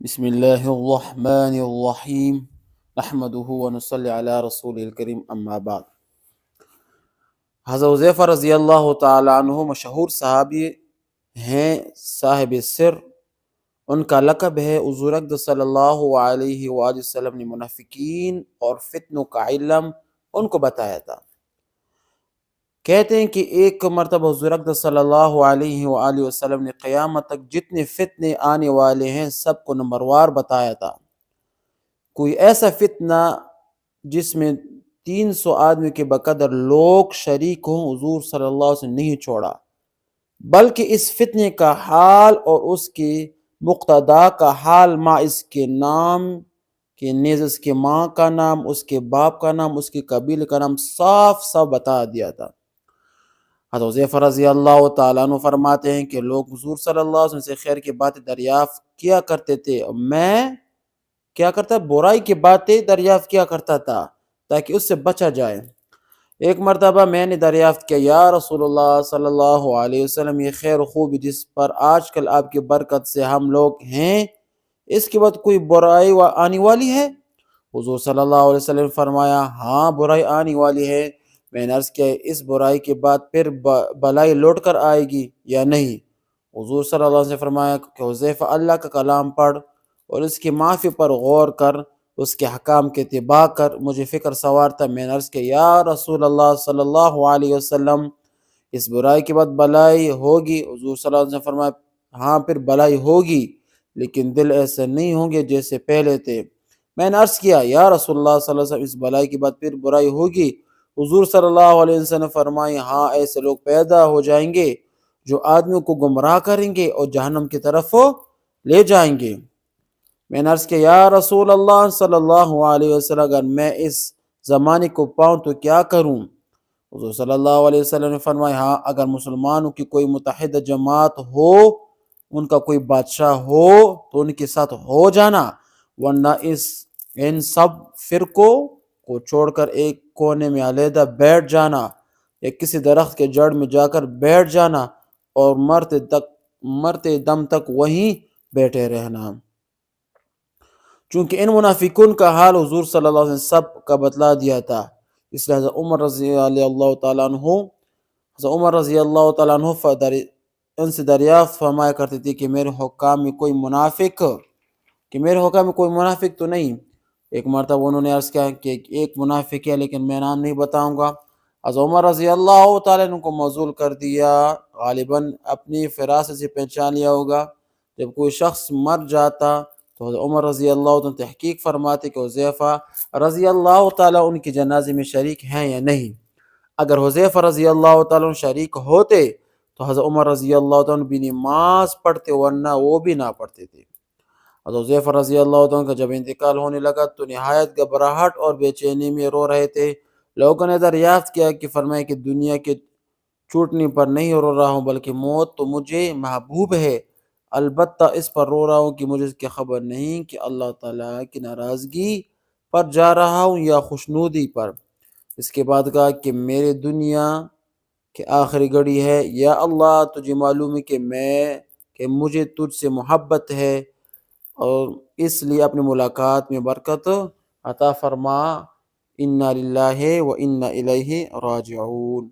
بسم اللہ الرحمن الرحیم نحمده ونصلی علی رسول الکریم اما بعد۔ حضرت حذیفہ رضی اللہ تعالی عنہ مشہور صحابی ہیں، صاحب سر۔ ان کا لقب ہے حضور اقدس صلی اللہ علیہ وآلہ وسلم نے منافقین اور فتنوں کا علم ان کو بتایا تھا۔ کہتے ہیں کہ ایک مرتبہ حضور اقدس صلی اللہ علیہ وآلہ وسلم نے قیامت تک جتنے فتنے آنے والے ہیں سب کو نمبر وار بتایا تھا۔ کوئی ایسا فتنہ جس میں 300 آدمی کے بقدر لوگ شریک ہوں، حضور صلی اللہ علیہ وسلم نے نہیں چھوڑا، بلکہ اس فتنے کا حال اور اس کے مقتدا کا حال ماں اس کے نام کے نیز اس کے ماں کا نام، اس کے باپ کا نام، اس کے قبیلے کا نام صاف صاف بتا دیا تھا۔ حضرت حذیفہ رضی اللہ تعالیٰ عنہ فرماتے ہیں کہ لوگ حضور صلی اللہ علیہ وسلم سے خیر کی باتیں دریافت کیا کرتے تھے، اور میں کیا کرتا؟ برائی کی باتیں دریافت کیا کرتا تھا تاکہ اس سے بچا جائے۔ ایک مرتبہ میں نے دریافت کیا، یا رسول اللہ صلی اللہ علیہ وسلم، یہ خیر و خوبی جس پر آج کل آپ کی برکت سے ہم لوگ ہیں، اس کے بعد کوئی برائی آنے والی ہے؟ حضور صلی اللہ علیہ وسلم نے فرمایا، ہاں برائی آنے والی ہے۔ میں نے عرض کیا، اس برائی کے بعد پھر بلائی لوٹ کر آئے گی یا نہیں؟ حضور صلی اللہ علیہ وسلم نے فرمایا کہ حذیفہ، اللہ کا کلام پڑھ اور اس کی معافی پر غور کر، اس کے حکام کے اتباع کر۔ مجھے فکر سوار تھا، میں نے عرض کیا، یا رسول اللہ صلی اللہ علیہ وسلم، اس برائی کے بعد بلائی ہوگی؟ حضور صلی اللہ علیہ وسلم نے فرمایا، ہاں پھر بلائی ہوگی، لیکن دل ایسے نہیں ہوں گے جیسے پہلے تھے۔ میں نے عرض کیا، یا رسول اللہ صلی اللہ علیہ وسلم، اس بلائی کے بعد پھر برائی ہوگی؟ حضور صلی اللہ علیہ وسلم نے فرمایا، ہاں ایسے لوگ پیدا ہو جائیں گے جو آدمیوں کو گمراہ کریں گے اور جہنم کی طرف لے جائیں گے۔ میں نے عرض کیا، یا رسول اللہ صلی اللہ علیہ وسلم، اگر میں اس زمانے کو پاؤں تو کیا کروں؟ حضور صلی اللہ علیہ وسلم نے فرمایا، ہاں اگر مسلمانوں کی کوئی متحدہ جماعت ہو، ان کا کوئی بادشاہ ہو تو ان کے ساتھ ہو جانا، ورنہ ان سب فرقوں کو چھوڑ کر ایک کونے میں علیحدہ بیٹھ جانا، یا کسی درخت کے جڑ میں جا کر بیٹھ جانا اور مرتے دم تک وہیں بیٹھے رہنا۔ چونکہ ان منافقون کا حال حضور صلی اللہ علیہ وسلم سب کا بتلا دیا تھا، اس لئے حضرت عمر رضی اللہ تعالیٰ عنہ ان سے دریافت فرمایا کرتے تھے کہ میرے حکام میں کوئی منافق تو نہیں؟ ایک مرتبہ انہوں نے عرض کیا کہ ایک منافق ہے، لیکن میں نام نہیں بتاؤں گا۔ حضرت عمر رضی اللہ تعالیٰ عنہ کو معزول کر دیا، غالباً اپنی فراست سے پہچان لیا ہوگا۔ جب کوئی شخص مر جاتا تو حضرت عمر رضی اللہ عنہ تحقیق فرماتے کہ حذیفہ رضی اللہ تعالیٰ ان کی جنازے میں شریک ہیں یا نہیں۔ اگر حذیفہ رضی اللہ تعالیٰ عنہ شریک ہوتے تو حضرت عمر رضی اللہ تعالیٰ عنہ بھی نماز پڑھتے، ورنہ وہ بھی نہ پڑھتے تھے۔ حضرت حذیفہ رضی اللہ تعالیٰ عنہ کا جب انتقال ہونے لگا تو نہایت گھبراہٹ اور بے چینی میں رو رہے تھے۔ لوگوں نے دریافت کیا کہ فرمایا کہ دنیا کے چھوٹنے پر نہیں رو رہا ہوں، بلکہ موت تو مجھے محبوب ہے، البتہ اس پر رو رہا ہوں کہ مجھے اس کی خبر نہیں کہ اللہ تعالیٰ کی ناراضگی پر جا رہا ہوں یا خوشنودی پر۔ اس کے بعد کہا کہ میرے دنیا کی آخری گھڑی ہے، یا اللہ تجھے معلوم ہے کہ مجھے تجھ سے محبت ہے، اور اس لیے اپنی ملاقات میں برکت عطا فرما۔ انا للہ و انا الیہ راجعون۔